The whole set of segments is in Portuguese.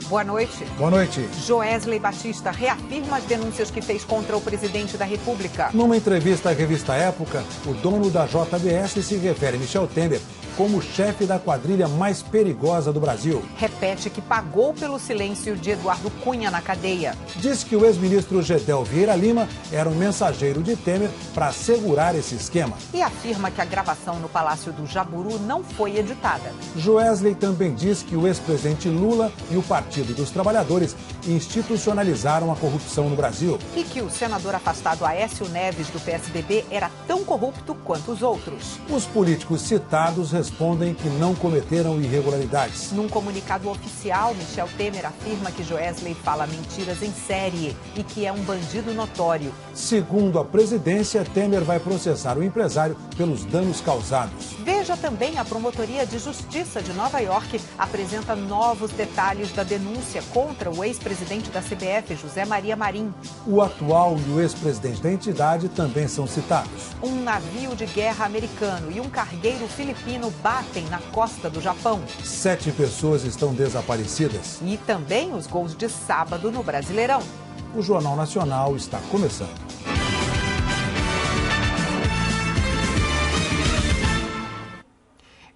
Boa noite. Boa noite. Joesley Batista reafirma as denúncias que fez contra o presidente da República. Numa entrevista à revista Época, o dono da JBS se refere a Michel Temer como chefe da quadrilha mais perigosa do Brasil. Repete que pagou pelo silêncio de Eduardo Cunha na cadeia. Diz que o ex-ministro Gedel Vieira Lima era um mensageiro de Temer para assegurar esse esquema. E afirma que a gravação no Palácio do Jaburu não foi editada. Joesley também diz que o ex-presidente Lula e o Partido dos Trabalhadores institucionalizaram a corrupção no Brasil. E que o senador afastado Aécio Neves, do PSDB, era tão corrupto quanto os outros. Os políticos citados respondem que não cometeram irregularidades. Num comunicado oficial, Michel Temer afirma que Joesley fala mentiras em série e que é um bandido notório. Segundo a presidência, Temer vai processar o empresário pelos danos causados. Veja também a Promotoria de Justiça de Nova York apresenta novos detalhes da denúncia contra o ex-presidente da CBF, José Maria Marim. O atual e o ex-presidente da entidade também são citados. Um navio de guerra americano e um cargueiro filipino batem na costa do Japão. 7 pessoas estão desaparecidas. E também os gols de sábado no Brasileirão. O Jornal Nacional está começando.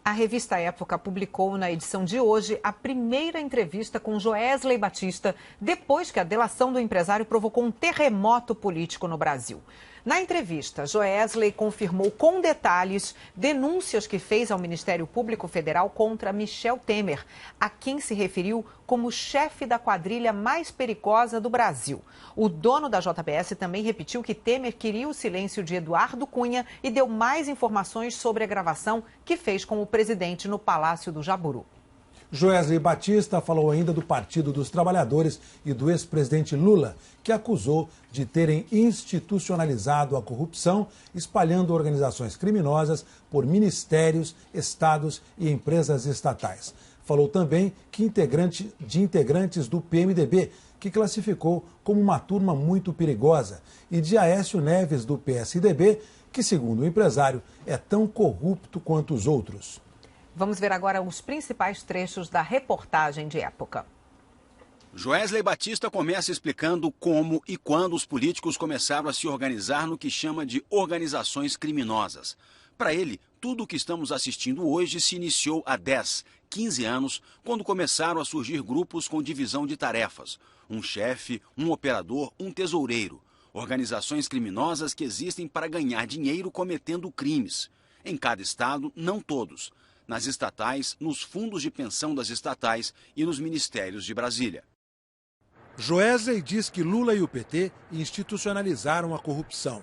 A revista Época publicou na edição de hoje a primeira entrevista com Joesley Batista, depois que a delação do empresário provocou um terremoto político no Brasil. Na entrevista, Joesley confirmou com detalhes denúncias que fez ao Ministério Público Federal contra Michel Temer, a quem se referiu como chefe da quadrilha mais perigosa do Brasil. O dono da JBS também repetiu que Temer queria o silêncio de Eduardo Cunha e deu mais informações sobre a gravação que fez com o presidente no Palácio do Jaburu. Joesley Batista falou ainda do Partido dos Trabalhadores e do ex-presidente Lula, que acusou de terem institucionalizado a corrupção, espalhando organizações criminosas por ministérios, estados e empresas estatais. Falou também que integrantes do PMDB, que classificou como uma turma muito perigosa, e de Aécio Neves, do PSDB, que, segundo o empresário, é tão corrupto quanto os outros. Vamos ver agora os principais trechos da reportagem de Época. Joesley Batista começa explicando como e quando os políticos começaram a se organizar no que chama de organizações criminosas. Para ele, tudo o que estamos assistindo hoje se iniciou há 10, 15 anos, quando começaram a surgir grupos com divisão de tarefas. Um chefe, um operador, um tesoureiro. Organizações criminosas que existem para ganhar dinheiro cometendo crimes. Em cada estado, não todos. Nas estatais, nos fundos de pensão das estatais e nos ministérios de Brasília. Joesley diz que Lula e o PT institucionalizaram a corrupção.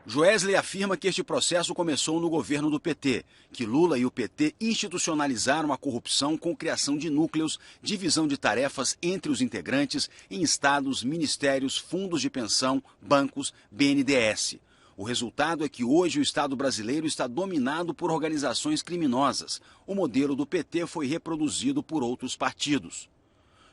Joesley afirma que este processo começou no governo do PT, que Lula e o PT institucionalizaram a corrupção com criação de núcleos, divisão de tarefas entre os integrantes em estados, ministérios, fundos de pensão, bancos, BNDES. O resultado é que hoje o Estado brasileiro está dominado por organizações criminosas. O modelo do PT foi reproduzido por outros partidos.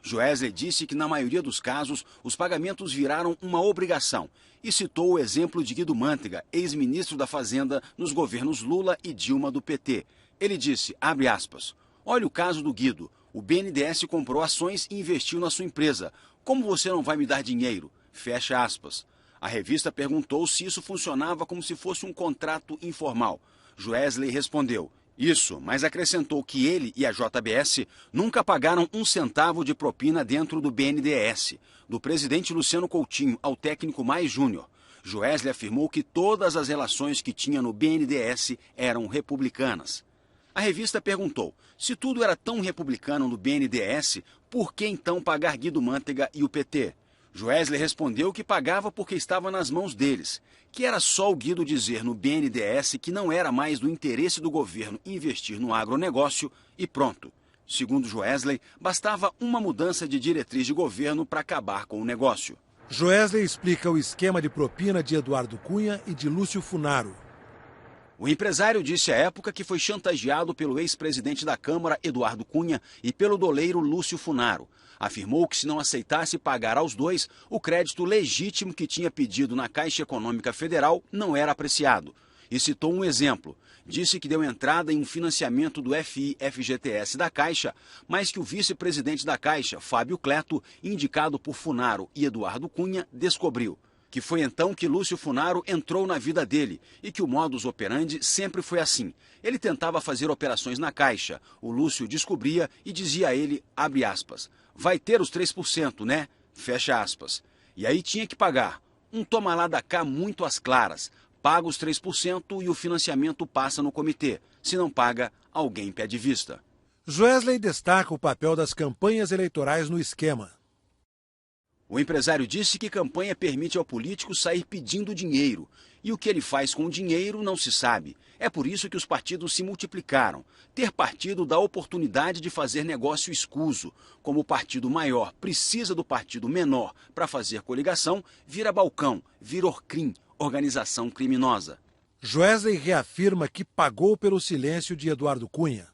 Joesley disse que, na maioria dos casos, os pagamentos viraram uma obrigação e citou o exemplo de Guido Mantega, ex-ministro da Fazenda nos governos Lula e Dilma do PT. Ele disse, abre aspas, olha o caso do Guido. O BNDES comprou ações e investiu na sua empresa. Como você não vai me dar dinheiro? Fecha aspas. A revista perguntou se isso funcionava como se fosse um contrato informal. Joesley respondeu, isso, mas acrescentou que ele e a JBS nunca pagaram um centavo de propina dentro do BNDES. Do presidente Luciano Coutinho ao técnico mais júnior. Joesley afirmou que todas as relações que tinha no BNDES eram republicanas. A revista perguntou, se tudo era tão republicano no BNDES, por que então pagar Guido Mantega e o PT? Joesley respondeu que pagava porque estava nas mãos deles, que era só o Guido dizer no BNDES que não era mais do interesse do governo investir no agronegócio e pronto. Segundo Joesley, bastava uma mudança de diretriz de governo para acabar com o negócio. Joesley explica o esquema de propina de Eduardo Cunha e de Lúcio Funaro. O empresário disse à época que foi chantageado pelo ex-presidente da Câmara, Eduardo Cunha, e pelo doleiro Lúcio Funaro. Afirmou que se não aceitasse pagar aos dois, o crédito legítimo que tinha pedido na Caixa Econômica Federal não era apreciado. E citou um exemplo. Disse que deu entrada em um financiamento do FI-FGTS da Caixa, mas que o vice-presidente da Caixa, Fábio Cleto, indicado por Funaro e Eduardo Cunha, descobriu. Que foi então que Lúcio Funaro entrou na vida dele e que o modus operandi sempre foi assim. Ele tentava fazer operações na Caixa, o Lúcio descobria e dizia a ele, abre aspas, vai ter os 3%, né? Fecha aspas. E aí tinha que pagar. Um toma lá da cá muito às claras. Paga os 3% e o financiamento passa no comitê. Se não paga, alguém pede vista. Joesley destaca o papel das campanhas eleitorais no esquema. O empresário disse que campanha permite ao político sair pedindo dinheiro. E o que ele faz com o dinheiro não se sabe. É por isso que os partidos se multiplicaram. Ter partido dá oportunidade de fazer negócio escuso. Como o partido maior precisa do partido menor para fazer coligação, vira balcão, vira Orcrim, organização criminosa. Joesley reafirma que pagou pelo silêncio de Eduardo Cunha.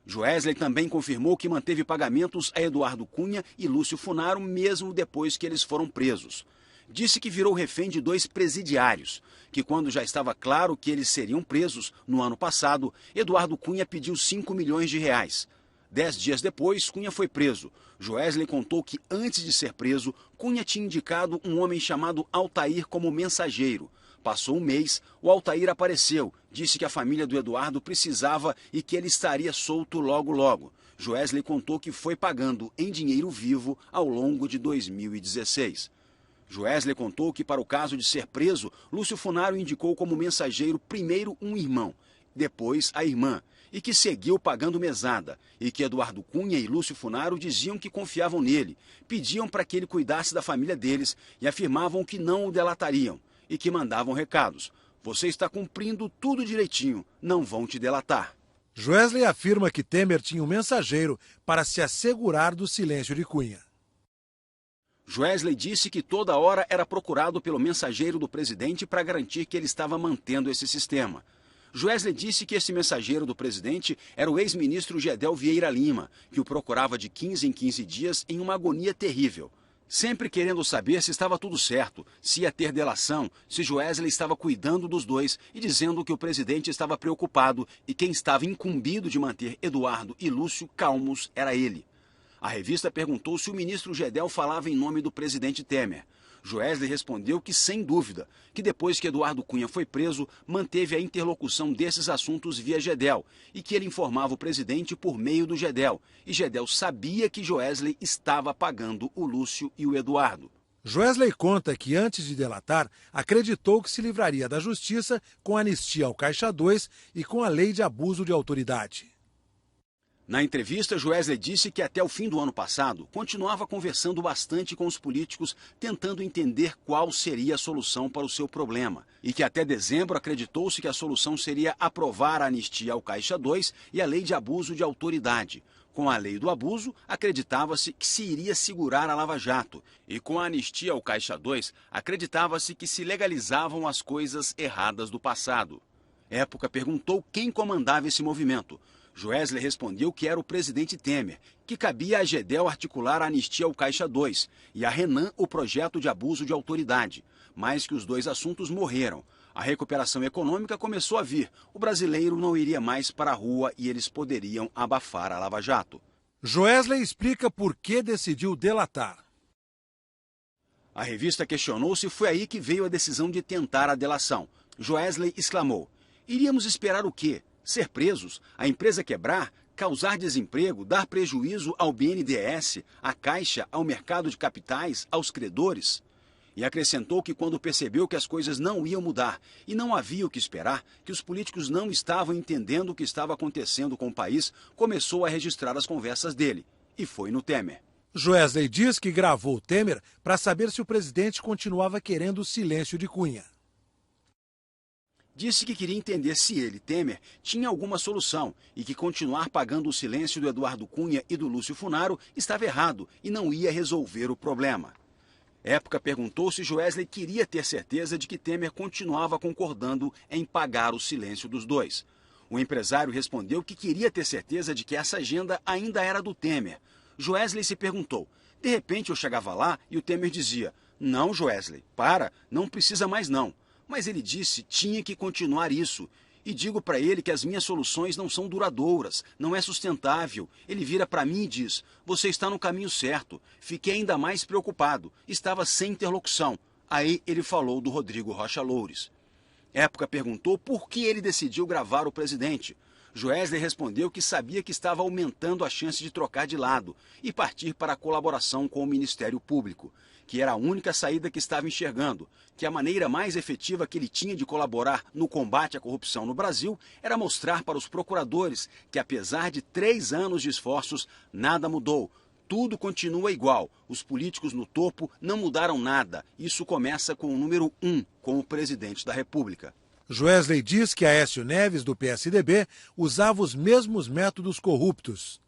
Joesley também confirmou que manteve pagamentos a Eduardo Cunha e Lúcio Funaro mesmo depois que eles foram presos. Disse que virou refém de 2 presidiários, que quando já estava claro que eles seriam presos, no ano passado, Eduardo Cunha pediu 5 milhões de reais. 10 dias depois, Cunha foi preso. Joesley contou que antes de ser preso, Cunha tinha indicado um homem chamado Altair como mensageiro. Passou um mês, o Altair apareceu, disse que a família do Eduardo precisava e que ele estaria solto logo logo. Joesley contou que foi pagando em dinheiro vivo ao longo de 2016. Joesley contou que para o caso de ser preso, Lúcio Funaro indicou como mensageiro primeiro um irmão, depois a irmã, e que seguiu pagando mesada, e que Eduardo Cunha e Lúcio Funaro diziam que confiavam nele, pediam para que ele cuidasse da família deles e afirmavam que não o delatariam, e que mandavam recados. Você está cumprindo tudo direitinho, não vão te delatar. Joesley afirma que Temer tinha um mensageiro para se assegurar do silêncio de Cunha. Joesley disse que toda hora era procurado pelo mensageiro do presidente para garantir que ele estava mantendo esse sistema. Joesley disse que esse mensageiro do presidente era o ex-ministro Gedel Vieira Lima, que o procurava de 15 em 15 dias em uma agonia terrível. Sempre querendo saber se estava tudo certo, se ia ter delação, se Joesley estava cuidando dos dois e dizendo que o presidente estava preocupado e quem estava incumbido de manter Eduardo e Lúcio calmos era ele. A revista perguntou se o ministro Gedel falava em nome do presidente Temer. Joesley respondeu que sem dúvida, que depois que Eduardo Cunha foi preso, manteve a interlocução desses assuntos via Gedel e que ele informava o presidente por meio do Gedel. E Gedel sabia que Joesley estava pagando o Lúcio e o Eduardo. Joesley conta que antes de delatar, acreditou que se livraria da justiça com anistia ao Caixa 2 e com a lei de abuso de autoridade. Na entrevista, Joesley disse que até o fim do ano passado continuava conversando bastante com os políticos, tentando entender qual seria a solução para o seu problema. E que até dezembro acreditou-se que a solução seria aprovar a anistia ao Caixa 2 e a lei de abuso de autoridade. Com a lei do abuso, acreditava-se que se iria segurar a Lava Jato. E com a anistia ao Caixa 2, acreditava-se que se legalizavam as coisas erradas do passado. Época perguntou quem comandava esse movimento. Joesley respondeu que era o presidente Temer, que cabia a Gedel articular a anistia ao Caixa 2 e a Renan o projeto de abuso de autoridade, mas que os dois assuntos morreram. A recuperação econômica começou a vir, o brasileiro não iria mais para a rua e eles poderiam abafar a Lava Jato. Joesley explica por que decidiu delatar. A revista questionou se foi aí que veio a decisão de tentar a delação. Joesley exclamou: iríamos esperar o quê? Ser presos, a empresa quebrar, causar desemprego, dar prejuízo ao BNDES, à Caixa, ao mercado de capitais, aos credores? E acrescentou que quando percebeu que as coisas não iam mudar e não havia o que esperar, que os políticos não estavam entendendo o que estava acontecendo com o país, começou a registrar as conversas dele. E foi no Temer. Joesley diz que gravou Temer para saber se o presidente continuava querendo o silêncio de Cunha. Disse que queria entender se ele, Temer, tinha alguma solução e que continuar pagando o silêncio do Eduardo Cunha e do Lúcio Funaro estava errado e não ia resolver o problema. Época perguntou se Joesley queria ter certeza de que Temer continuava concordando em pagar o silêncio dos dois. O empresário respondeu que queria ter certeza de que essa agenda ainda era do Temer. Joesley se perguntou. De repente eu chegava lá e o Temer dizia: não, Joesley, para, não precisa mais não. Mas ele disse tinha que continuar isso. E digo para ele que as minhas soluções não são duradouras, não é sustentável. Ele vira para mim e diz, você está no caminho certo. Fiquei ainda mais preocupado, estava sem interlocução. Aí ele falou do Rodrigo Rocha Loures. Época perguntou por que ele decidiu gravar o presidente. Joesley respondeu que sabia que estava aumentando a chance de trocar de lado e partir para a colaboração com o Ministério Público, que era a única saída que estava enxergando, que a maneira mais efetiva que ele tinha de colaborar no combate à corrupção no Brasil era mostrar para os procuradores que, apesar de 3 anos de esforços, nada mudou. Tudo continua igual. Os políticos no topo não mudaram nada. Isso começa com o número 1, com o presidente da República. Joesley diz que Aécio Neves, do PSDB, usava os mesmos métodos corruptos.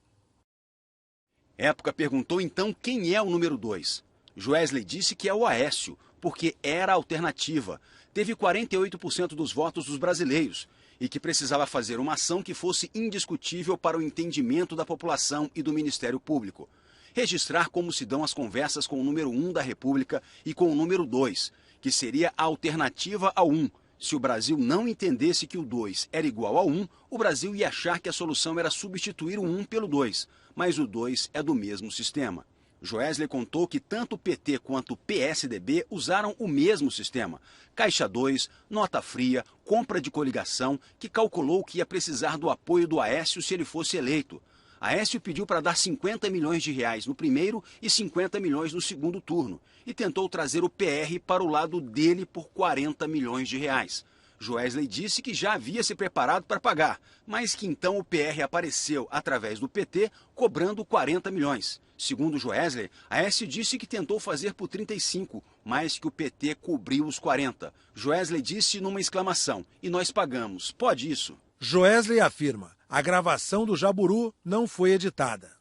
Época perguntou então quem é o número 2. Joesley disse que é o Aécio, porque era a alternativa. Teve 48% dos votos dos brasileiros e que precisava fazer uma ação que fosse indiscutível para o entendimento da população e do Ministério Público. Registrar como se dão as conversas com o número 1 da República e com o número 2, que seria a alternativa ao 1. Se o Brasil não entendesse que o 2 era igual ao 1, o Brasil ia achar que a solução era substituir o 1 pelo 2, mas o 2 é do mesmo sistema. Joesley contou que tanto o PT quanto o PSDB usaram o mesmo sistema. Caixa 2, nota fria, compra de coligação, que calculou que ia precisar do apoio do Aécio se ele fosse eleito. Aécio pediu para dar 50 milhões de reais no primeiro e 50 milhões no segundo turno e tentou trazer o PR para o lado dele por 40 milhões de reais. Joesley disse que já havia se preparado para pagar, mas que então o PR apareceu através do PT cobrando 40 milhões. Segundo Joesley, Aécio disse que tentou fazer por 35, mas que o PT cobriu os 40. Joesley disse numa exclamação, e nós pagamos, pode isso? Joesley afirma, a gravação do Jaburu não foi editada.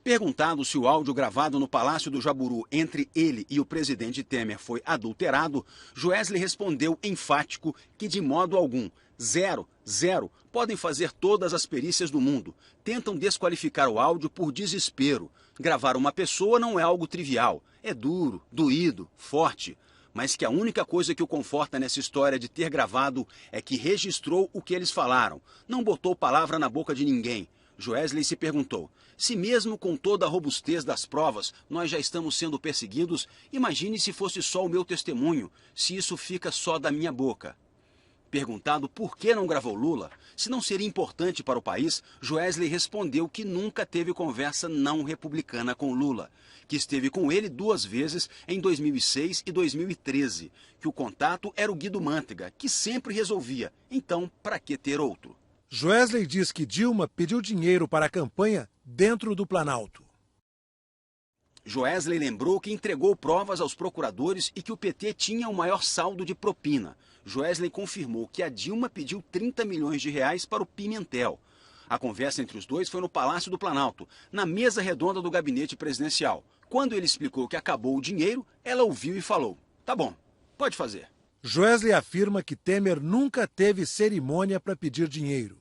Perguntado se o áudio gravado no Palácio do Jaburu entre ele e o presidente Temer foi adulterado, Joesley respondeu enfático que de modo algum, zero, podem fazer todas as perícias do mundo. Tentam desqualificar o áudio por desespero. Gravar uma pessoa não é algo trivial, é duro, doído, forte. Mas que a única coisa que o conforta nessa história de ter gravado é que registrou o que eles falaram, não botou palavra na boca de ninguém. Joesley se perguntou, se mesmo com toda a robustez das provas nós já estamos sendo perseguidos, imagine se fosse só o meu testemunho, se isso fica só da minha boca. Perguntado por que não gravou Lula, se não seria importante para o país, Joesley respondeu que nunca teve conversa não republicana com Lula, que esteve com ele 2 vezes em 2006 e 2013, que o contato era o Guido Mantega, que sempre resolvia, então para que ter outro? Joesley diz que Dilma pediu dinheiro para a campanha dentro do Planalto. Joesley lembrou que entregou provas aos procuradores e que o PT tinha o maior saldo de propina. Joesley confirmou que a Dilma pediu 30 milhões de reais para o Pimentel. A conversa entre os dois foi no Palácio do Planalto, na mesa redonda do gabinete presidencial. Quando ele explicou que acabou o dinheiro, ela ouviu e falou, tá bom, pode fazer. Joesley afirma que Temer nunca teve cerimônia para pedir dinheiro.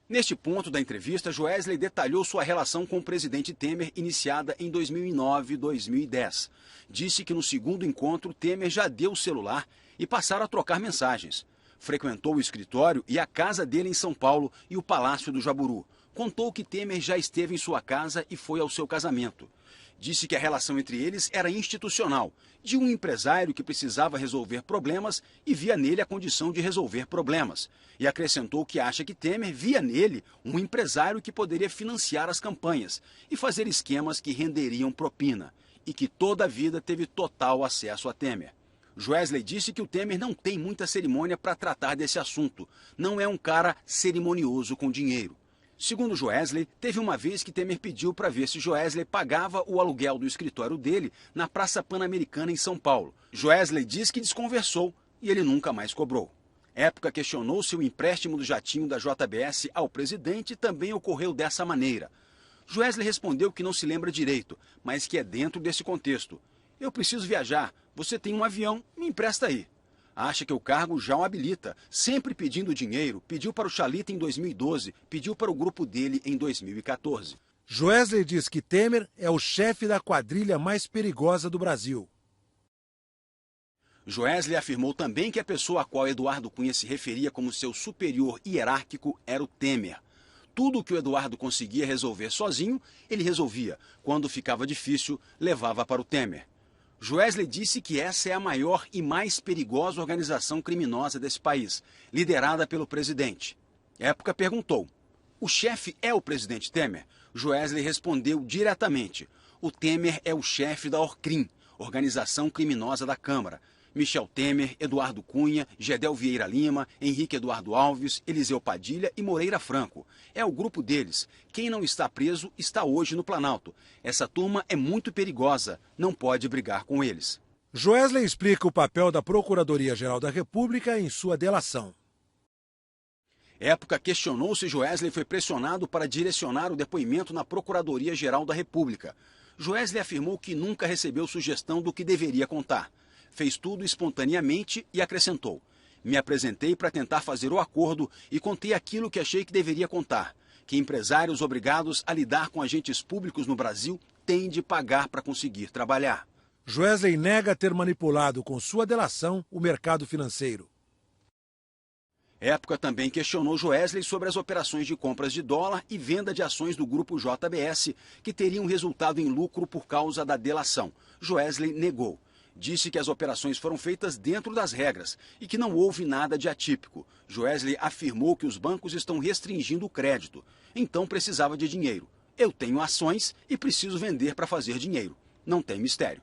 Neste ponto da entrevista, Joesley detalhou sua relação com o presidente Temer iniciada em 2009 e 2010. Disse que no segundo encontro Temer já deu o celular e passaram a trocar mensagens. Frequentou o escritório e a casa dele em São Paulo e o Palácio do Jaburu. Contou que Temer já esteve em sua casa e foi ao seu casamento. Disse que a relação entre eles era institucional, de um empresário que precisava resolver problemas e via nele a condição de resolver problemas. E acrescentou que acha que Temer via nele um empresário que poderia financiar as campanhas e fazer esquemas que renderiam propina, e que toda a vida teve total acesso a Temer. Joesley disse que o Temer não tem muita cerimônia para tratar desse assunto, não é um cara cerimonioso com dinheiro. Segundo Joesley, teve uma vez que Temer pediu para ver se Joesley pagava o aluguel do escritório dele na Praça Pan-Americana em São Paulo. Joesley diz que desconversou e ele nunca mais cobrou. Época questionou se o empréstimo do jatinho da JBS ao presidente também ocorreu dessa maneira. Joesley respondeu que não se lembra direito, mas que é dentro desse contexto. Eu preciso viajar, você tem um avião, me empresta aí. Acha que o cargo já o habilita, sempre pedindo dinheiro, pediu para o Chalita em 2012, pediu para o grupo dele em 2014. Joesley diz que Temer é o chefe da quadrilha mais perigosa do Brasil. Joesley afirmou também que a pessoa a qual Eduardo Cunha se referia como seu superior hierárquico era o Temer. Tudo o que o Eduardo conseguia resolver sozinho, ele resolvia. Quando ficava difícil, levava para o Temer. Joesley disse que essa é a maior e mais perigosa organização criminosa desse país, liderada pelo presidente. Época perguntou: o chefe é o presidente Temer? Joesley respondeu diretamente: o Temer é o chefe da Orcrim, organização criminosa da Câmara. Michel Temer, Eduardo Cunha, Gedel Vieira Lima, Henrique Eduardo Alves, Eliseu Padilha e Moreira Franco. É o grupo deles. Quem não está preso está hoje no Planalto. Essa turma é muito perigosa, não pode brigar com eles. Joesley explica o papel da Procuradoria-Geral da República em sua delação. Época questionou se Joesley foi pressionado para direcionar o depoimento na Procuradoria-Geral da República. Joesley afirmou que nunca recebeu sugestão do que deveria contar. Fez tudo espontaneamente e acrescentou: me apresentei para tentar fazer o acordo e contei aquilo que achei que deveria contar, que empresários obrigados a lidar com agentes públicos no Brasil têm de pagar para conseguir trabalhar. Joesley nega ter manipulado com sua delação o mercado financeiro. Época também questionou Joesley sobre as operações de compras de dólar e venda de ações do grupo JBS, que teriam resultado em lucro por causa da delação. Joesley negou. Disse que as operações foram feitas dentro das regras e que não houve nada de atípico. Joesley afirmou que os bancos estão restringindo o crédito, então precisava de dinheiro. Eu tenho ações e preciso vender para fazer dinheiro. Não tem mistério.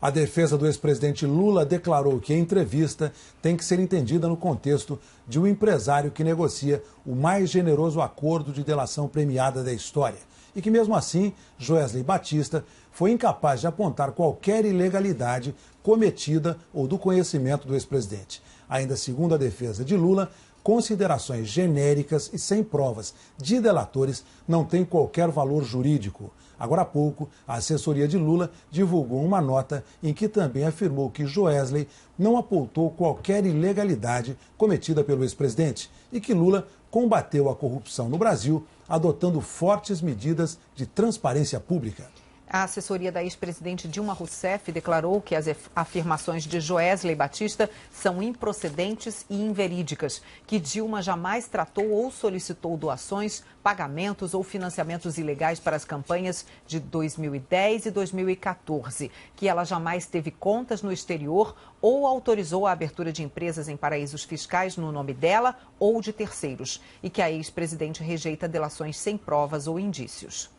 A defesa do ex-presidente Lula declarou que a entrevista tem que ser entendida no contexto de um empresário que negocia o mais generoso acordo de delação premiada da história. E que, mesmo assim, Joesley Batista foi incapaz de apontar qualquer ilegalidade cometida ou do conhecimento do ex-presidente. Ainda segundo a defesa de Lula, considerações genéricas e sem provas de delatores não têm qualquer valor jurídico. Agora há pouco, a assessoria de Lula divulgou uma nota em que também afirmou que Joesley não apontou qualquer ilegalidade cometida pelo ex-presidente e que Lula combateu a corrupção no Brasil adotando fortes medidas de transparência pública. A assessoria da ex-presidente Dilma Rousseff declarou que as afirmações de Joesley Batista são improcedentes e inverídicas, que Dilma jamais tratou ou solicitou doações, pagamentos ou financiamentos ilegais para as campanhas de 2010 e 2014, que ela jamais teve contas no exterior ou autorizou a abertura de empresas em paraísos fiscais no nome dela ou de terceiros, e que a ex-presidente rejeita delações sem provas ou indícios.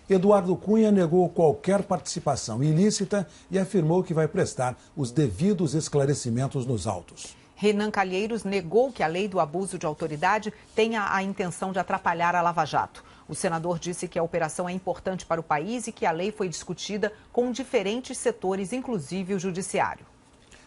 Eduardo Cunha negou qualquer participação ilícita e afirmou que vai prestar os devidos esclarecimentos nos autos. Renan Calheiros negou que a lei do abuso de autoridade tenha a intenção de atrapalhar a Lava Jato. O senador disse que a operação é importante para o país e que a lei foi discutida com diferentes setores, inclusive o judiciário.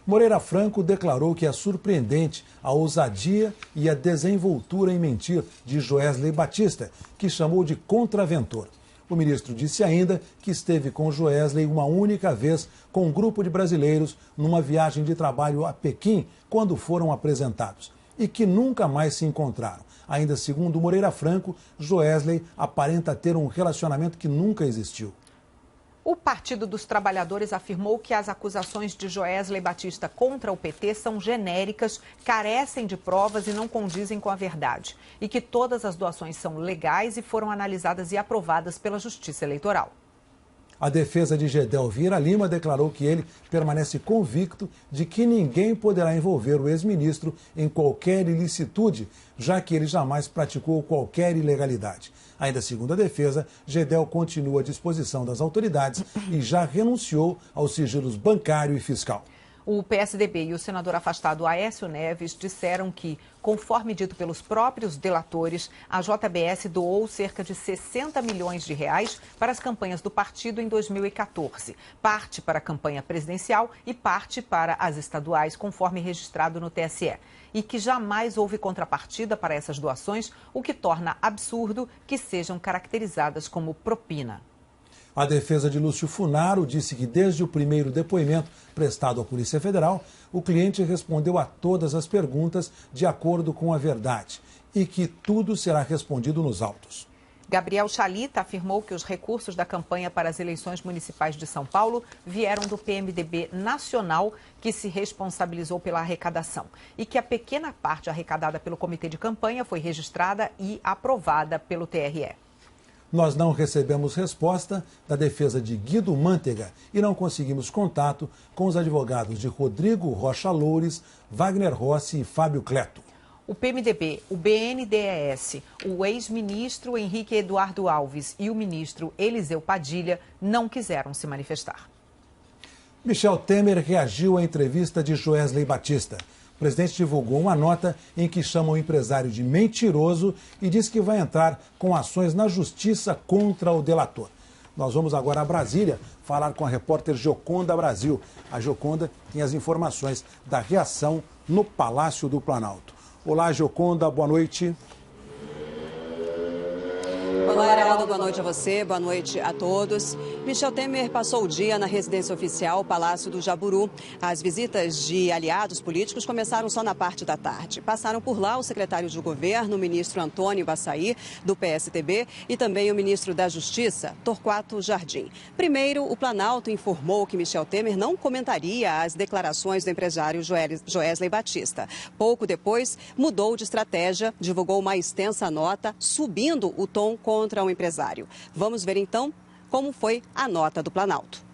Moreira Franco declarou que é surpreendente a ousadia e a desenvoltura em mentir de Joesley Batista, que chamou de contraventor. O ministro disse ainda que esteve com Joesley uma única vez com um grupo de brasileiros numa viagem de trabalho a Pequim, quando foram apresentados, e que nunca mais se encontraram. Ainda segundo Moreira Franco, Joesley aparenta ter um relacionamento que nunca existiu. O Partido dos Trabalhadores afirmou que as acusações de Joesley Batista contra o PT são genéricas, carecem de provas e não condizem com a verdade. E que todas as doações são legais e foram analisadas e aprovadas pela Justiça Eleitoral. A defesa de Gedel Vieira Lima declarou que ele permanece convicto de que ninguém poderá envolver o ex-ministro em qualquer ilicitude, já que ele jamais praticou qualquer ilegalidade. Ainda segundo a defesa, Gedel continua à disposição das autoridades e já renunciou aos sigilos bancário e fiscal. O PSDB e o senador afastado Aécio Neves disseram que, conforme dito pelos próprios delatores, a JBS doou cerca de 60 milhões de reais para as campanhas do partido em 2014. Parte para a campanha presidencial e parte para as estaduais, conforme registrado no TSE. E que jamais houve contrapartida para essas doações, o que torna absurdo que sejam caracterizadas como propina. A defesa de Lúcio Funaro disse que desde o primeiro depoimento prestado à Polícia Federal, o cliente respondeu a todas as perguntas de acordo com a verdade e que tudo será respondido nos autos. Gabriel Chalita afirmou que os recursos da campanha para as eleições municipais de São Paulo vieram do PMDB nacional, que se responsabilizou pela arrecadação, e que a pequena parte arrecadada pelo comitê de campanha foi registrada e aprovada pelo TRE. Nós não recebemos resposta da defesa de Guido Mantega e não conseguimos contato com os advogados de Rodrigo Rocha Loures, Wagner Rossi e Fábio Cleto. O PMDB, o BNDES, o ex-ministro Henrique Eduardo Alves e o ministro Eliseu Padilha não quiseram se manifestar. Michel Temer reagiu à entrevista de Joesley Batista. O presidente divulgou uma nota em que chama o empresário de mentiroso e diz que vai entrar com ações na justiça contra o delator. Nós vamos agora a Brasília falar com a repórter Gioconda Brasil. A Gioconda tem as informações da reação no Palácio do Planalto. Olá, Gioconda, boa noite. Olá, Heraldo, boa noite a você, boa noite a todos. Michel Temer passou o dia na residência oficial, Palácio do Jaburu. As visitas de aliados políticos começaram só na parte da tarde. Passaram por lá o secretário de governo, o ministro Antônio Baçaí, do PSTB, e também o ministro da Justiça, Torquato Jardim. Primeiro, o Planalto informou que Michel Temer não comentaria as declarações do empresário Joesley Batista. Pouco depois, mudou de estratégia, divulgou uma extensa nota, subindo o tom contra o empresário. Vamos ver então como foi a nota do Planalto.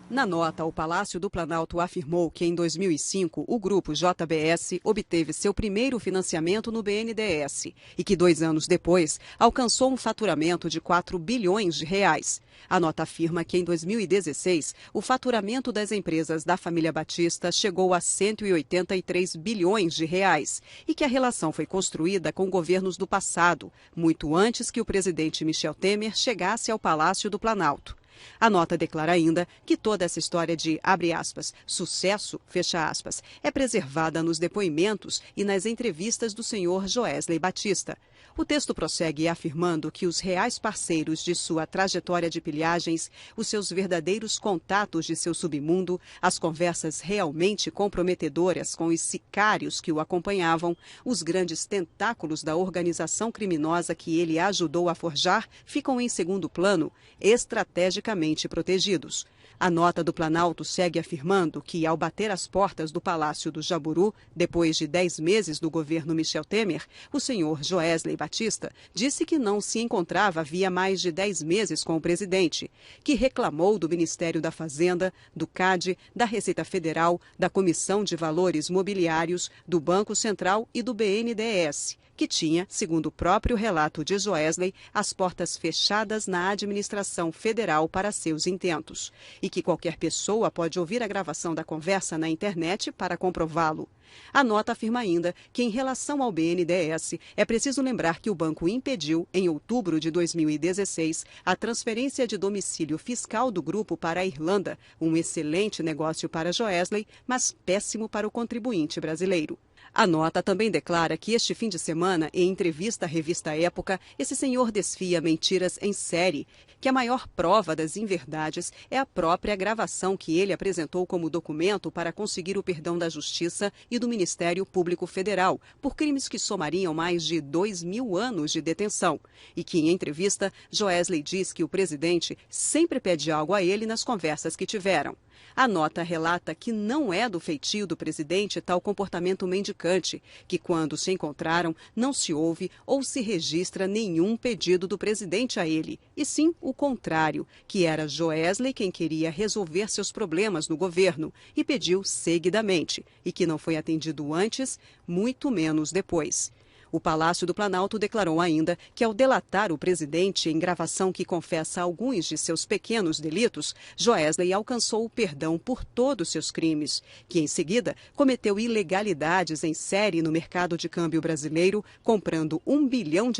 Na nota, o Palácio do Planalto afirmou que em 2005 o grupo JBS obteve seu primeiro financiamento no BNDES e que 2 anos depois alcançou um faturamento de 4 bilhões de reais. A nota afirma que em 2016 o faturamento das empresas da família Batista chegou a 183 bilhões de reais e que a relação foi construída com governos do passado, muito antes que o presidente Michel Temer chegasse ao Palácio do Planalto. A nota declara ainda que toda essa história de, abre aspas, sucesso, fecha aspas, é preservada nos depoimentos e nas entrevistas do senhor Joesley Batista. O texto prossegue afirmando que os reais parceiros de sua trajetória de pilhagens, os seus verdadeiros contatos de seu submundo, as conversas realmente comprometedoras com os sicários que o acompanhavam, os grandes tentáculos da organização criminosa que ele ajudou a forjar, ficam em segundo plano, estrategicamente protegidos. A nota do Planalto segue afirmando que, ao bater as portas do Palácio do Jaburu, depois de 10 meses do governo Michel Temer, o senhor Joesley Batista disse que não se encontrava havia mais de 10 meses com o presidente, que reclamou do Ministério da Fazenda, do CAD, da Receita Federal, da Comissão de Valores Mobiliários, do Banco Central e do BNDES, que tinha, segundo o próprio relato de Joesley, as portas fechadas na administração federal para seus intentos, e que qualquer pessoa pode ouvir a gravação da conversa na internet para comprová-lo. A nota afirma ainda que, em relação ao BNDES, é preciso lembrar que o banco impediu, em outubro de 2016, a transferência de domicílio fiscal do grupo para a Irlanda, um excelente negócio para Joesley, mas péssimo para o contribuinte brasileiro. A nota também declara que este fim de semana, em entrevista à revista Época, esse senhor desfia mentiras em série, que a maior prova das inverdades é a própria gravação que ele apresentou como documento para conseguir o perdão da Justiça e do Ministério Público Federal por crimes que somariam mais de 2.000 anos de detenção. E que, em entrevista, Joesley diz que o presidente sempre pede algo a ele nas conversas que tiveram. A nota relata que não é do feitio do presidente tal comportamento mendicante, que quando se encontraram não se ouve ou se registra nenhum pedido do presidente a ele, e sim o contrário, que era Joesley quem queria resolver seus problemas no governo e pediu seguidamente, e que não foi atendido antes, muito menos depois. O Palácio do Planalto declarou ainda que, ao delatar o presidente em gravação que confessa alguns de seus pequenos delitos, Joesley alcançou o perdão por todos seus crimes, que em seguida cometeu ilegalidades em série no mercado de câmbio brasileiro, comprando $1 bilhão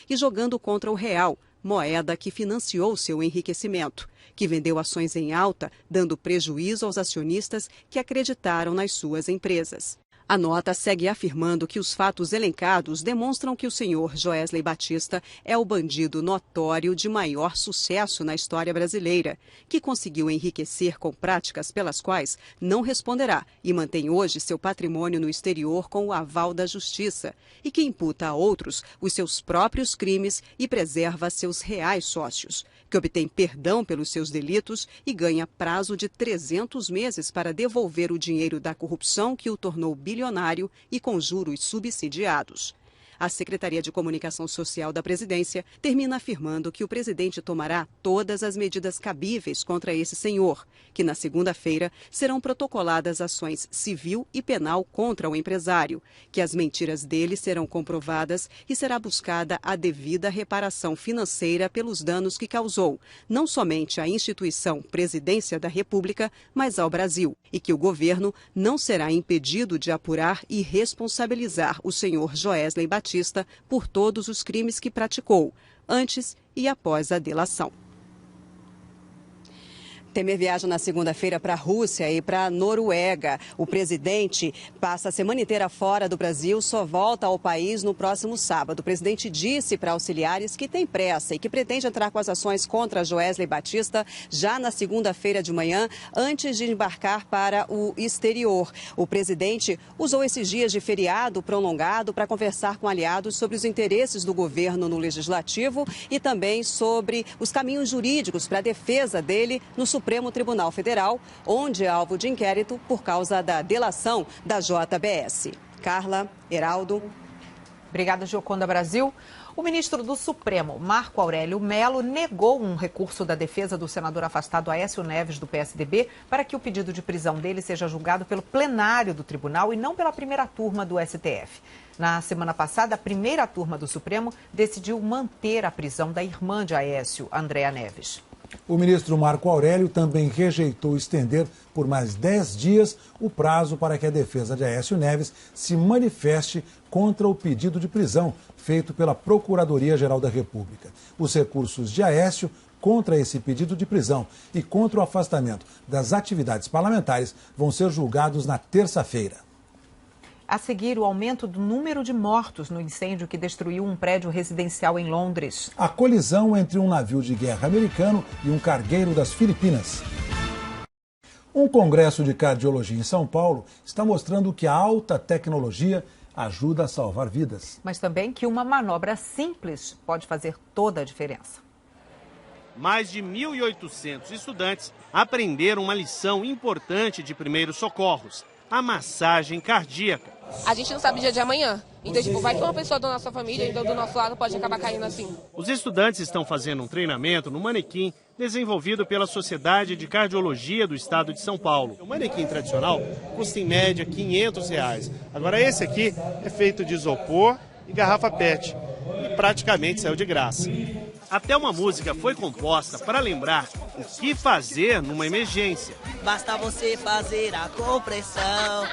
e jogando contra o real, moeda que financiou seu enriquecimento, que vendeu ações em alta, dando prejuízo aos acionistas que acreditaram nas suas empresas. A nota segue afirmando que os fatos elencados demonstram que o senhor Joesley Batista é o bandido notório de maior sucesso na história brasileira, que conseguiu enriquecer com práticas pelas quais não responderá e mantém hoje seu patrimônio no exterior com o aval da justiça, e que imputa a outros os seus próprios crimes e preserva seus reais sócios, que obtém perdão pelos seus delitos e ganha prazo de 300 meses para devolver o dinheiro da corrupção que o tornou bilionário e com juros subsidiados. A Secretaria de Comunicação Social da Presidência termina afirmando que o presidente tomará todas as medidas cabíveis contra esse senhor, que na segunda-feira serão protocoladas ações civil e penal contra o empresário, que as mentiras dele serão comprovadas e será buscada a devida reparação financeira pelos danos que causou, não somente à instituição Presidência da República, mas ao Brasil, e que o governo não será impedido de apurar e responsabilizar o senhor Joesley Batista por todos os crimes que praticou, antes e após a delação. Temer viaja na segunda-feira para a Rússia e para a Noruega. O presidente passa a semana inteira fora do Brasil, só volta ao país no próximo sábado. O presidente disse para auxiliares que tem pressa e que pretende entrar com as ações contra Joesley Batista já na segunda-feira de manhã, antes de embarcar para o exterior. O presidente usou esses dias de feriado prolongado para conversar com aliados sobre os interesses do governo no legislativo e também sobre os caminhos jurídicos para a defesa dele no Supremo Tribunal Federal, onde é alvo de inquérito por causa da delação da JBS. Carla, Heraldo. Obrigada, Gioconda Brasil. O ministro do Supremo, Marco Aurélio Mello, negou um recurso da defesa do senador afastado Aécio Neves, do PSDB, para que o pedido de prisão dele seja julgado pelo plenário do tribunal e não pela primeira turma do STF. Na semana passada, a primeira turma do Supremo decidiu manter a prisão da irmã de Aécio, Andréa Neves. O ministro Marco Aurélio também rejeitou estender por mais 10 dias o prazo para que a defesa de Aécio Neves se manifeste contra o pedido de prisão feito pela Procuradoria-Geral da República. Os recursos de Aécio contra esse pedido de prisão e contra o afastamento das atividades parlamentares vão ser julgados na terça-feira. A seguir, o aumento do número de mortos no incêndio que destruiu um prédio residencial em Londres. A colisão entre um navio de guerra americano e um cargueiro das Filipinas. Um congresso de cardiologia em São Paulo está mostrando que a alta tecnologia ajuda a salvar vidas. Mas também que uma manobra simples pode fazer toda a diferença. Mais de 1.800 estudantes aprenderam uma lição importante de primeiros socorros: a massagem cardíaca. A gente não sabe o dia de amanhã. Então, vai que uma pessoa da nossa família, então do nosso lado, pode acabar caindo assim. Os estudantes estão fazendo um treinamento no manequim desenvolvido pela Sociedade de Cardiologia do Estado de São Paulo. O manequim tradicional custa em média R$500. Agora esse aqui é feito de isopor e garrafa PET e praticamente saiu de graça. Até uma música foi composta para lembrar o que fazer numa emergência. Basta você fazer a compressão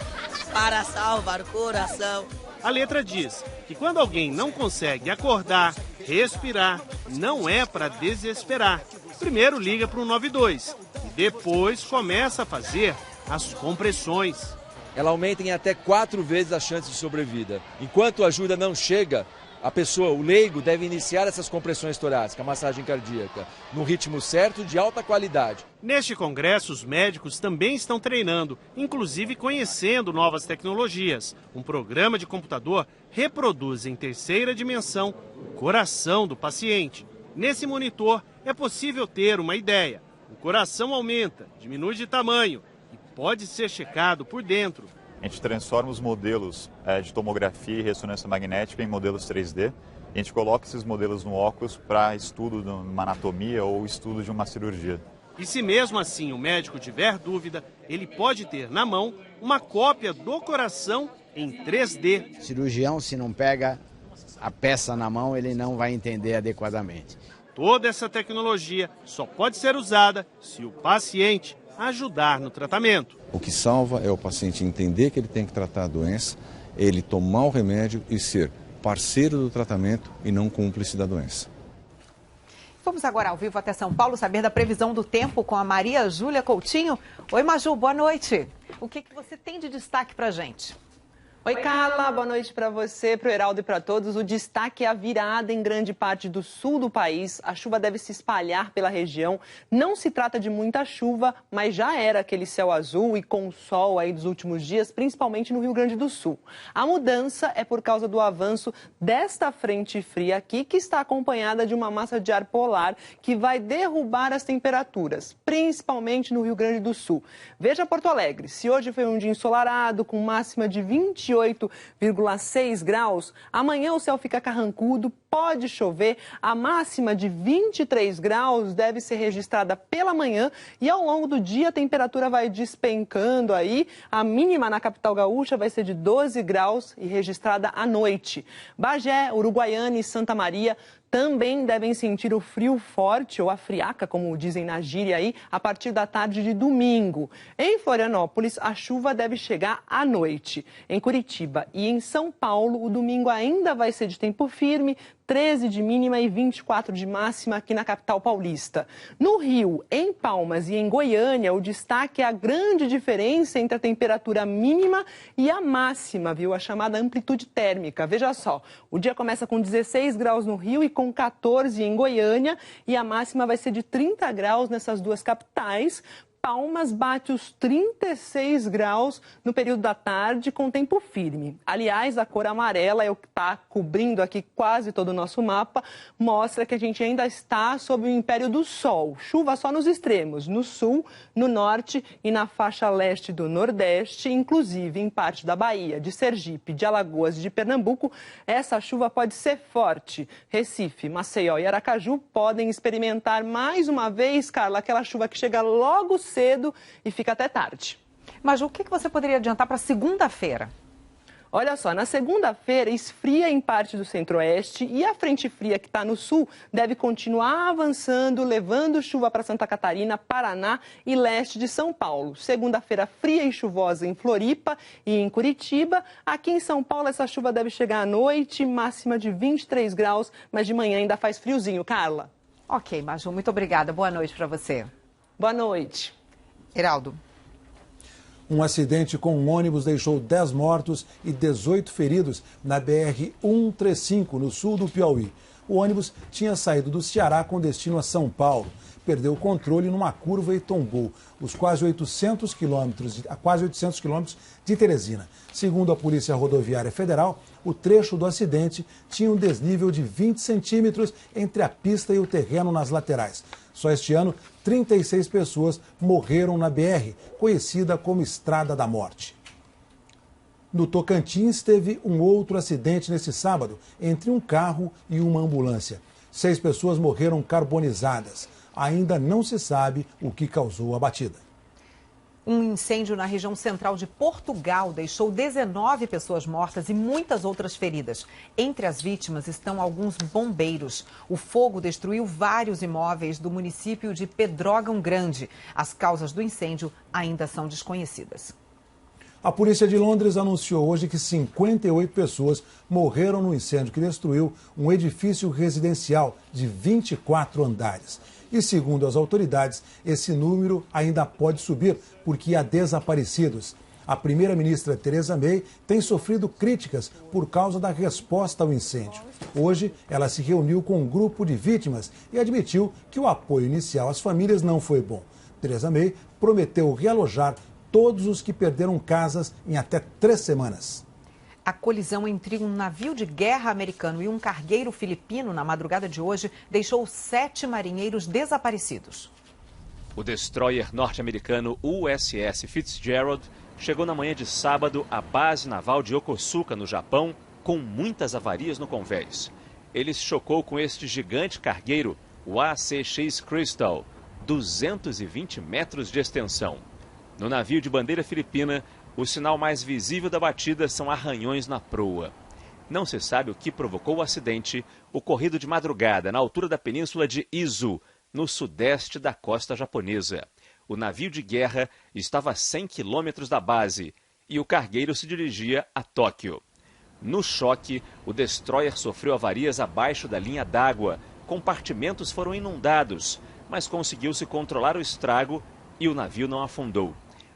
para salvar o coração. A letra diz que quando alguém não consegue acordar, respirar, não é para desesperar. Primeiro liga para o 192 e depois começa a fazer as compressões. Ela aumenta em até 4 vezes as chances de sobrevida. Enquanto a ajuda não chega, a pessoa, o leigo, deve iniciar essas compressões torácicas, a massagem cardíaca, no ritmo certo, de alta qualidade. Neste congresso, os médicos também estão treinando, inclusive conhecendo novas tecnologias. Um programa de computador reproduz em terceira dimensão o coração do paciente. Nesse monitor é possível ter uma ideia. O coração aumenta, diminui de tamanho e pode ser checado por dentro. A gente transforma os modelos de tomografia e ressonância magnética em modelos 3D. A gente coloca esses modelos no óculos para estudo de uma anatomia ou estudo de uma cirurgia. E se mesmo assim o médico tiver dúvida, ele pode ter na mão uma cópia do coração em 3D. O cirurgião, se não pega a peça na mão, ele não vai entender adequadamente. Toda essa tecnologia só pode ser usada se o paciente ajudar no tratamento. O que salva é o paciente entender que ele tem que tratar a doença, ele tomar o remédio e ser parceiro do tratamento e não cúmplice da doença. Vamos agora ao vivo até São Paulo saber da previsão do tempo com a Maria Júlia Coutinho. Oi, Maju, boa noite. O que você tem de destaque para a gente? Oi, Carla, boa noite para você, para o Heraldo e para todos. O destaque é a virada em grande parte do sul do país. A chuva deve se espalhar pela região. Não se trata de muita chuva, mas já era aquele céu azul e com sol aí dos últimos dias, principalmente no Rio Grande do Sul. A mudança é por causa do avanço desta frente fria aqui, que está acompanhada de uma massa de ar polar que vai derrubar as temperaturas, principalmente no Rio Grande do Sul. Veja Porto Alegre, se hoje foi um dia ensolarado, com máxima de 28,6 graus, amanhã o céu fica carrancudo, pode chover, a máxima de 23 graus deve ser registrada pela manhã e ao longo do dia a temperatura vai despencando aí, a mínima na capital gaúcha vai ser de 12 graus e registrada à noite. Bagé, Uruguaiana e Santa Maria também devem sentir o frio forte, ou a friaca, como dizem na gíria aí, a partir da tarde de domingo. Em Florianópolis, a chuva deve chegar à noite. Em Curitiba e em São Paulo, o domingo ainda vai ser de tempo firme, 13 de mínima e 24 de máxima aqui na capital paulista. No Rio, em Palmas e em Goiânia, o destaque é a grande diferença entre a temperatura mínima e a máxima, viu? A chamada amplitude térmica. Veja só, o dia começa com 16 graus no Rio e com 14 em Goiânia e a máxima vai ser de 30 graus nessas duas capitais. Palmas bate os 36 graus no período da tarde com tempo firme. Aliás, a cor amarela é o que está cobrindo aqui quase todo o nosso mapa, mostra que a gente ainda está sob o império do sol. Chuva só nos extremos, no sul, no norte e na faixa leste do Nordeste, inclusive em parte da Bahia, de Sergipe, de Alagoas e de Pernambuco. Essa chuva pode ser forte. Recife, Maceió e Aracaju podem experimentar mais uma vez, Carla, aquela chuva que chega logo cedo e fica até tarde. Mas o que você poderia adiantar para segunda-feira? Olha só, na segunda-feira esfria em parte do centro-oeste e a frente fria que está no sul deve continuar avançando, levando chuva para Santa Catarina, Paraná e leste de São Paulo. Segunda-feira fria e chuvosa em Floripa e em Curitiba. Aqui em São Paulo essa chuva deve chegar à noite, máxima de 23 graus, mas de manhã ainda faz friozinho. Carla? Ok, Maju, muito obrigada. Boa noite para você. Boa noite. Heraldo. Um acidente com um ônibus deixou 10 mortos e 18 feridos na BR-135, no sul do Piauí. O ônibus tinha saído do Ceará com destino a São Paulo. Perdeu o controle numa curva e tombou os quase 800 quilômetros de Teresina. Segundo a Polícia Rodoviária Federal, o trecho do acidente tinha um desnível de 20 centímetros entre a pista e o terreno nas laterais. Só este ano, 36 pessoas morreram na BR, conhecida como Estrada da Morte. No Tocantins, teve um outro acidente nesse sábado, entre um carro e uma ambulância. 6 pessoas morreram carbonizadas. Ainda não se sabe o que causou a batida. Um incêndio na região central de Portugal deixou 19 pessoas mortas e muitas outras feridas. Entre as vítimas estão alguns bombeiros. O fogo destruiu vários imóveis do município de Pedrógão Grande. As causas do incêndio ainda são desconhecidas. A polícia de Londres anunciou hoje que 58 pessoas morreram no incêndio que destruiu um edifício residencial de 24 andares. E, segundo as autoridades, esse número ainda pode subir porque há desaparecidos. A primeira-ministra Theresa May tem sofrido críticas por causa da resposta ao incêndio. Hoje, ela se reuniu com um grupo de vítimas e admitiu que o apoio inicial às famílias não foi bom. Theresa May prometeu realojar todos os que perderam casas em até 3 semanas. A colisão entre um navio de guerra americano e um cargueiro filipino na madrugada de hoje deixou 7 marinheiros desaparecidos. O destroyer norte-americano USS Fitzgerald chegou na manhã de sábado à base naval de Yokosuka, no Japão, com muitas avarias no convés. Ele se chocou com este gigante cargueiro, o ACX Crystal, 220 metros de extensão. No navio de bandeira filipina, o sinal mais visível da batida são arranhões na proa. Não se sabe o que provocou o acidente, ocorrido de madrugada na altura da península de Izu, no sudeste da costa japonesa. O navio de guerra estava a 100 quilômetros da base e o cargueiro se dirigia a Tóquio. No choque, o destroyer sofreu avarias abaixo da linha d'água, compartimentos foram inundados, mas conseguiu-se controlar o estrago e o navio não afundou.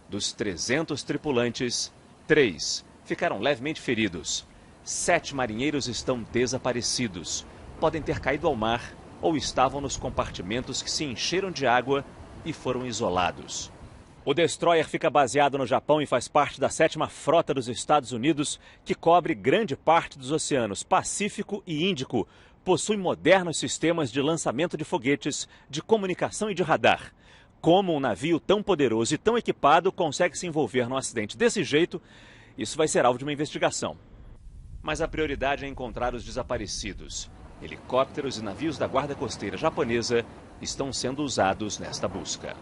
Dos 300 tripulantes, 3 ficaram levemente feridos. 7 marinheiros estão desaparecidos. Podem ter caído ao mar ou estavam nos compartimentos que se encheram de água e foram isolados. O destroyer fica baseado no Japão e faz parte da 7ª Frota dos Estados Unidos, que cobre grande parte dos oceanos Pacífico e Índico. Possui modernos sistemas de lançamento de foguetes, de comunicação e de radar. Como um navio tão poderoso e tão equipado consegue se envolver num acidente desse jeito, isso vai ser alvo de uma investigação. Mas a prioridade é encontrar os desaparecidos. Helicópteros e navios da Guarda Costeira japonesa estão sendo usados nesta busca.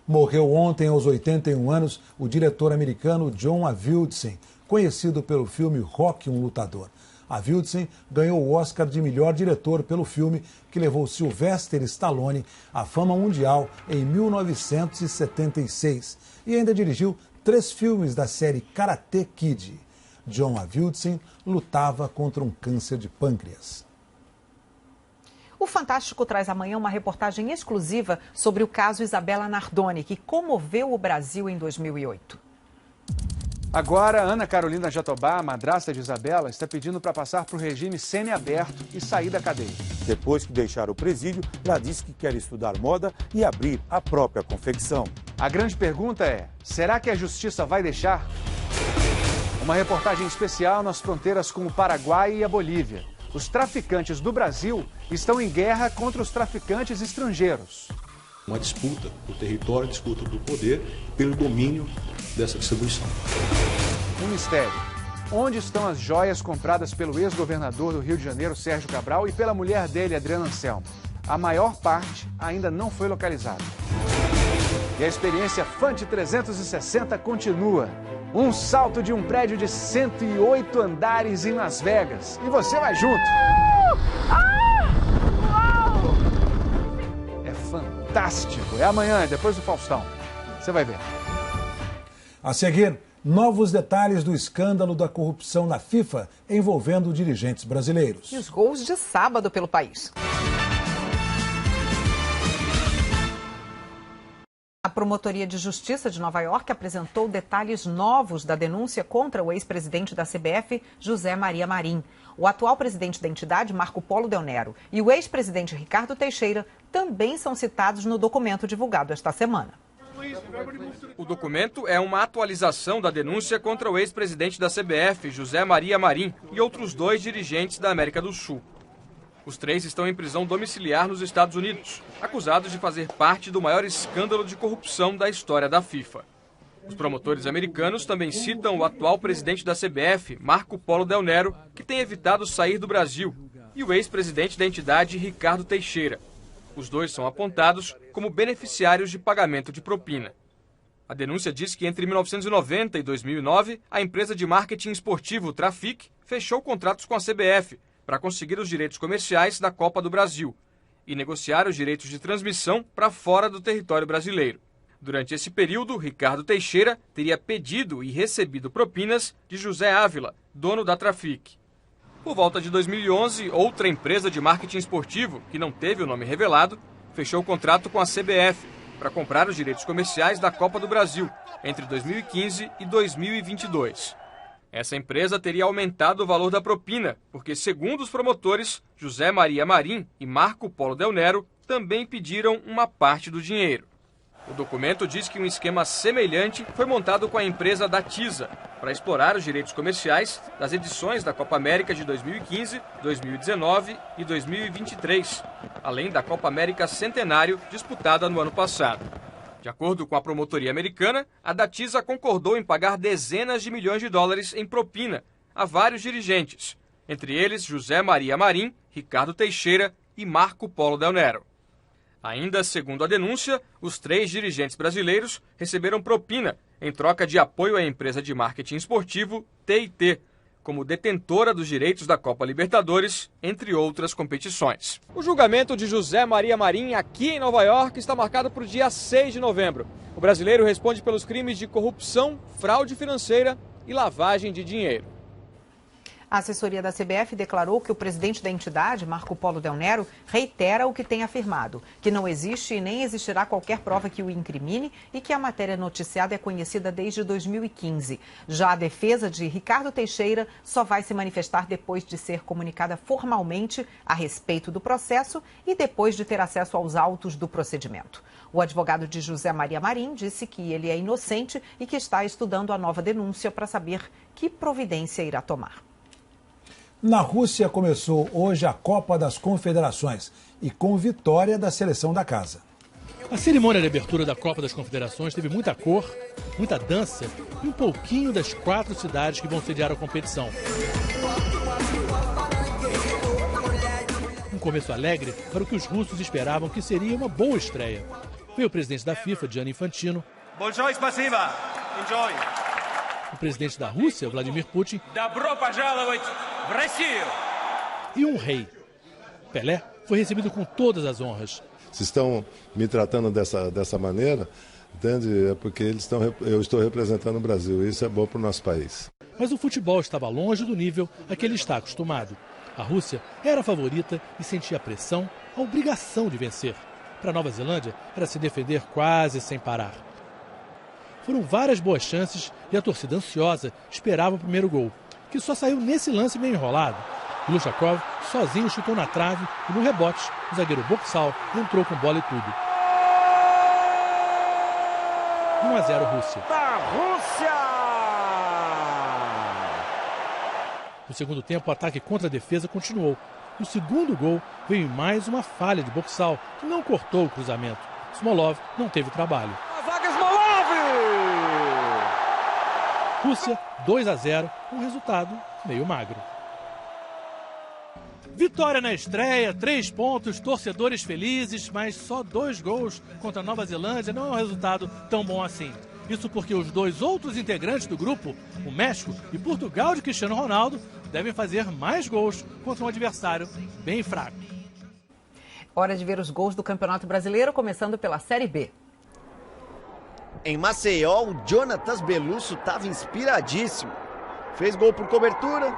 Morreu ontem, aos 81 anos, o diretor americano John Avildsen, conhecido pelo filme Rocky, um Lutador. Avildsen ganhou o Oscar de melhor diretor pelo filme que levou Sylvester Stallone à fama mundial em 1976 e ainda dirigiu 3 filmes da série Karate Kid. John Avildsen lutava contra um câncer de pâncreas. O Fantástico traz amanhã uma reportagem exclusiva sobre o caso Isabela Nardoni, que comoveu o Brasil em 2008. Agora, Ana Carolina Jatobá, madrasta de Isabela, está pedindo para passar para o regime semiaberto e sair da cadeia. Depois que deixar o presídio, ela disse que quer estudar moda e abrir a própria confecção. A grande pergunta é, será que a justiça vai deixar? Uma reportagem especial nas fronteiras com o Paraguai e a Bolívia. Os traficantes do Brasil estão em guerra contra os traficantes estrangeiros. Uma disputa do território, disputa do poder, pelo domínio dessa distribuição. Um mistério. Onde estão as joias compradas pelo ex-governador do Rio de Janeiro, Sérgio Cabral, e pela mulher dele, Adriana Anselmo? A maior parte ainda não foi localizada. E a experiência Fante 360 continua. Um salto de um prédio de 108 andares em Las Vegas. E você vai junto. É fantástico. É amanhã, depois do Faustão. Você vai ver. A seguir, novos detalhes do escândalo da corrupção na FIFA envolvendo dirigentes brasileiros. E os gols de sábado pelo país. A Promotoria de Justiça de Nova York apresentou detalhes novos da denúncia contra o ex-presidente da CBF, José Maria Marim. O atual presidente da entidade, Marco Polo Del Nero, e o ex-presidente Ricardo Teixeira também são citados no documento divulgado esta semana. O documento é uma atualização da denúncia contra o ex-presidente da CBF, José Maria Marim, e outros 2 dirigentes da América do Sul. Os 3 estão em prisão domiciliar nos Estados Unidos, acusados de fazer parte do maior escândalo de corrupção da história da FIFA. Os promotores americanos também citam o atual presidente da CBF, Marco Polo Del Nero, que tem evitado sair do Brasil, e o ex-presidente da entidade, Ricardo Teixeira. Os 2 são apontados como beneficiários de pagamento de propina. A denúncia diz que entre 1990 e 2009, a empresa de marketing esportivo Trafic fechou contratos com a CBF para conseguir os direitos comerciais da Copa do Brasil e negociar os direitos de transmissão para fora do território brasileiro. Durante esse período, Ricardo Teixeira teria pedido e recebido propinas de José Ávila, dono da Trafic. Por volta de 2011, outra empresa de marketing esportivo, que não teve o nome revelado, fechou o contrato com a CBF para comprar os direitos comerciais da Copa do Brasil entre 2015 e 2022. Essa empresa teria aumentado o valor da propina, porque, segundo os promotores, José Maria Marim e Marco Polo Del Nero também pediram uma parte do dinheiro. O documento diz que um esquema semelhante foi montado com a empresa Datiza para explorar os direitos comerciais das edições da Copa América de 2015, 2019 e 2023, além da Copa América Centenário disputada no ano passado. De acordo com a promotoria americana, a Datiza concordou em pagar dezenas de milhões de dólares em propina a vários dirigentes, entre eles José Maria Marim, Ricardo Teixeira e Marco Polo Del Nero. Ainda segundo a denúncia, os 3 dirigentes brasileiros receberam propina em troca de apoio à empresa de marketing esportivo TIT, como detentora dos direitos da Copa Libertadores, entre outras competições. O julgamento de José Maria Marim aqui em Nova York está marcado para o dia 6 de novembro. O brasileiro responde pelos crimes de corrupção, fraude financeira e lavagem de dinheiro. A assessoria da CBF declarou que o presidente da entidade, Marco Polo Del Nero, reitera o que tem afirmado, que não existe e nem existirá qualquer prova que o incrimine e que a matéria noticiada é conhecida desde 2015. Já a defesa de Ricardo Teixeira só vai se manifestar depois de ser comunicada formalmente a respeito do processo e depois de ter acesso aos autos do procedimento. O advogado de José Maria Marim disse que ele é inocente e que está estudando a nova denúncia para saber que providência irá tomar. Na Rússia começou hoje a Copa das Confederações e com vitória da seleção da casa. A cerimônia de abertura da Copa das Confederações teve muita cor, muita dança e um pouquinho das 4 cidades que vão sediar a competição. Um começo alegre para o que os russos esperavam que seria uma boa estreia. Veio o presidente da FIFA, Gianni Infantino. O presidente da Rússia, Vladimir Putin. E um rei. Pelé foi recebido com todas as honras. Se estão me tratando dessa maneira, entende? É porque eu estou representando o Brasil. E isso é bom para o nosso país. Mas o futebol estava longe do nível a que ele está acostumado. A Rússia era a favorita e sentia a pressão, a obrigação de vencer. Para a Nova Zelândia, era se defender quase sem parar. Foram várias boas chances e a torcida ansiosa esperava o primeiro gol, que só saiu nesse lance meio enrolado. Glushakov sozinho chutou na trave e no rebote, o zagueiro Boxall entrou com bola e tudo. 1-0 Rússia. Da Rússia! No segundo tempo, o ataque contra a defesa continuou. O segundo gol veio em mais uma falha de Boxall, que não cortou o cruzamento. Smolov não teve trabalho. A zaga Smolov! Rússia 2-0, um resultado meio magro. Vitória na estreia, 3 pontos, torcedores felizes, mas só 2 gols contra a Nova Zelândia não é um resultado tão bom assim. Isso porque os 2 outros integrantes do grupo, o México e Portugal de Cristiano Ronaldo, devem fazer mais gols contra um adversário bem fraco. Hora de ver os gols do Campeonato Brasileiro, começando pela Série B. Em Maceió, o Jonatas Belusso estava inspiradíssimo. Fez gol por cobertura,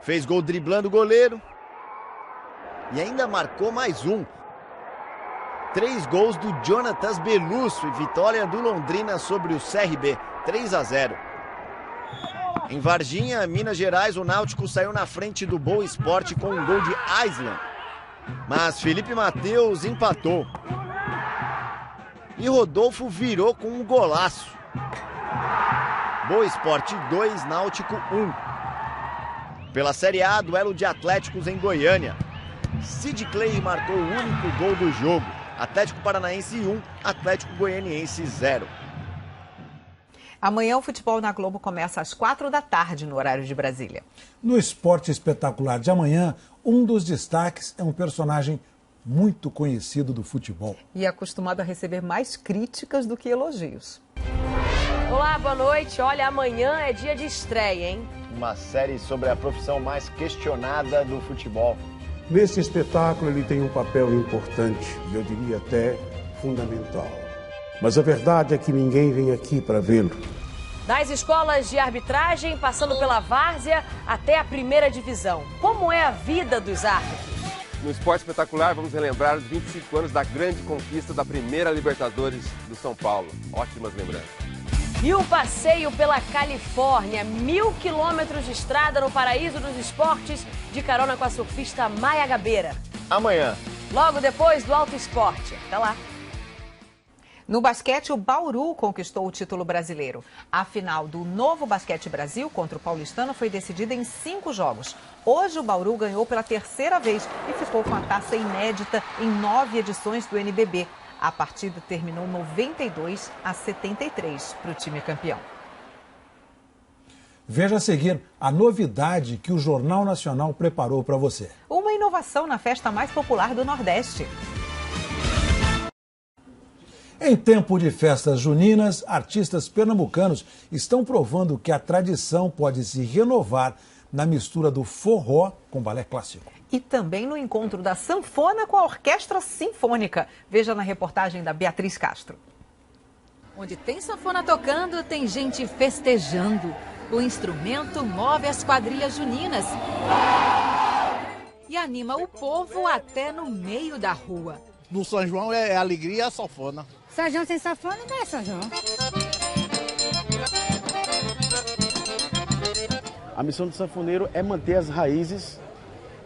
fez gol driblando o goleiro e ainda marcou mais um. 3 gols do Jonatas Belusso e vitória do Londrina sobre o CRB, 3-0. Em Varginha, Minas Gerais, o Náutico saiu na frente do Boa Esporte com um gol de Aislan. Mas Felipe Mateus empatou. E Rodolfo virou com um golaço. Boa Esporte 2, Náutico 1. Pela Série A, duelo de Atléticos em Goiânia. Sid Clay marcou o único gol do jogo. Atlético Paranaense 1, Atlético Goianiense 0. Amanhã o futebol na Globo começa às 4 da tarde no horário de Brasília. No Esporte Espetacular de amanhã, um dos destaques é um personagem muito conhecido do futebol. E acostumado a receber mais críticas do que elogios. Olá, boa noite. Olha, amanhã é dia de estreia, hein? Uma série sobre a profissão mais questionada do futebol. Nesse espetáculo ele tem um papel importante, e eu diria até fundamental. Mas a verdade é que ninguém vem aqui para vê-lo. Das escolas de arbitragem, passando pela várzea até a primeira divisão. Como é a vida dos árbitros? No Esporte Espetacular, vamos relembrar os 25 anos da grande conquista da primeira Libertadores do São Paulo. Ótimas lembranças. E um passeio pela Califórnia, 1000 quilômetros de estrada no paraíso dos esportes, de carona com a surfista Maia Gabeira. Amanhã. Logo depois do Alto Esporte. Até lá. No basquete, o Bauru conquistou o título brasileiro. A final do Novo Basquete Brasil contra o Paulistano foi decidida em 5 jogos. Hoje o Bauru ganhou pela 3ª vez e ficou com a taça inédita em 9 edições do NBB. A partida terminou 92-73 para o time campeão. Veja a seguir a novidade que o Jornal Nacional preparou para você. Uma inovação na festa mais popular do Nordeste. Em tempo de festas juninas, artistas pernambucanos estão provando que a tradição pode se renovar na mistura do forró com balé clássico. E também no encontro da sanfona com a orquestra sinfônica. Veja na reportagem da Beatriz Castro. Onde tem sanfona tocando, tem gente festejando. O instrumento move as quadrilhas juninas e anima o povo até no meio da rua. No São João é alegria e a sanfona. São João sem sanfona não é São João. A missão do sanfoneiro é manter as raízes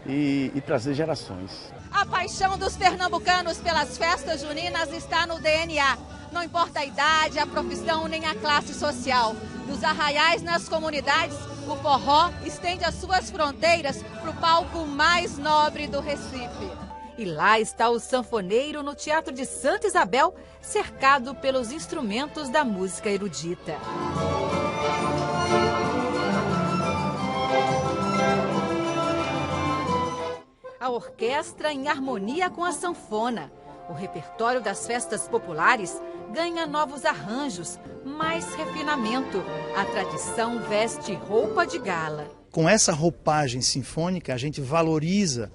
e trazer gerações. A paixão dos pernambucanos pelas festas juninas está no DNA. Não importa a idade, a profissão nem a classe social. Dos arraiais nas comunidades, o forró estende as suas fronteiras para o palco mais nobre do Recife. E lá está o sanfoneiro no Teatro de Santa Isabel, cercado pelos instrumentos da música erudita. A orquestra em harmonia com a sanfona. O repertório das festas populares ganha novos arranjos, mais refinamento. A tradição veste roupa de gala. Com essa roupagem sinfônica, a gente valoriza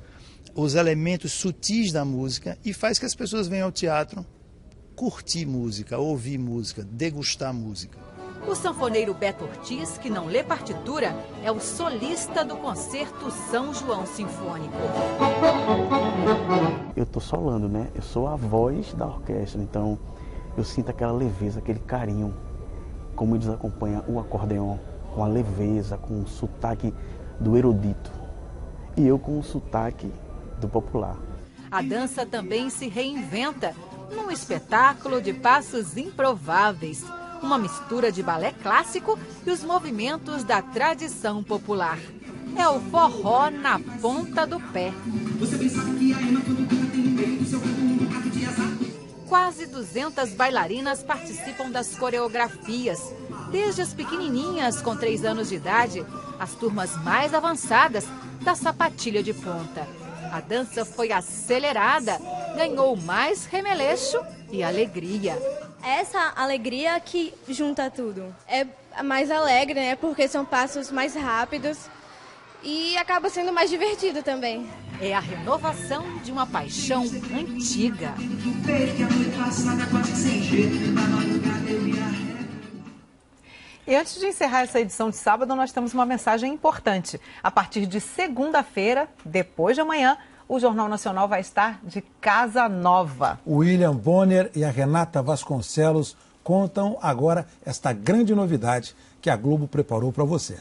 os elementos sutis da música e faz que as pessoas venham ao teatro curtir música, ouvir música, degustar música. O sanfoneiro Beto Ortiz, que não lê partitura, é o solista do Concerto São João Sinfônico. Eu estou solando, né? Eu sou a voz da orquestra, então eu sinto aquela leveza, aquele carinho, como eles acompanham o acordeon, com a leveza, com o sotaque do erudito. E eu com o sotaque do popular. A dança também se reinventa num espetáculo de passos improváveis. Uma mistura de balé clássico e os movimentos da tradição popular. É o forró na ponta do pé. Quase 200 bailarinas participam das coreografias, desde as pequenininhas com 3 anos de idade, às turmas mais avançadas da sapatilha de ponta. A dança foi acelerada, ganhou mais remeleixo e alegria. Essa alegria que junta tudo. É mais alegre, né? Porque são passos mais rápidos e acaba sendo mais divertido também. É a renovação de uma paixão antiga. E antes de encerrar essa edição de sábado, nós temos uma mensagem importante. A partir de segunda-feira, depois de amanhã, o Jornal Nacional vai estar de casa nova. O William Bonner e a Renata Vasconcelos contam agora esta grande novidade que a Globo preparou para você.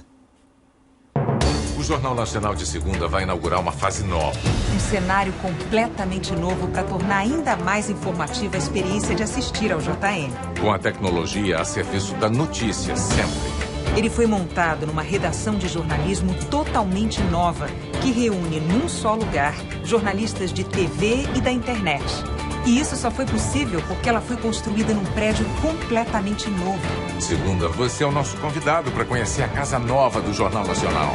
O Jornal Nacional de segunda vai inaugurar uma fase nova. Um cenário completamente novo para tornar ainda mais informativa a experiência de assistir ao JN. Com a tecnologia a serviço da notícia sempre. Ele foi montado numa redação de jornalismo totalmente nova, que reúne num só lugar jornalistas de TV e da internet. E isso só foi possível porque ela foi construída num prédio completamente novo. Segunda, você é o nosso convidado para conhecer a casa nova do Jornal Nacional.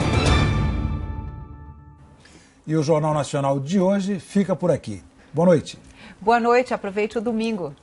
E o Jornal Nacional de hoje fica por aqui. Boa noite. Boa noite, aproveite o domingo.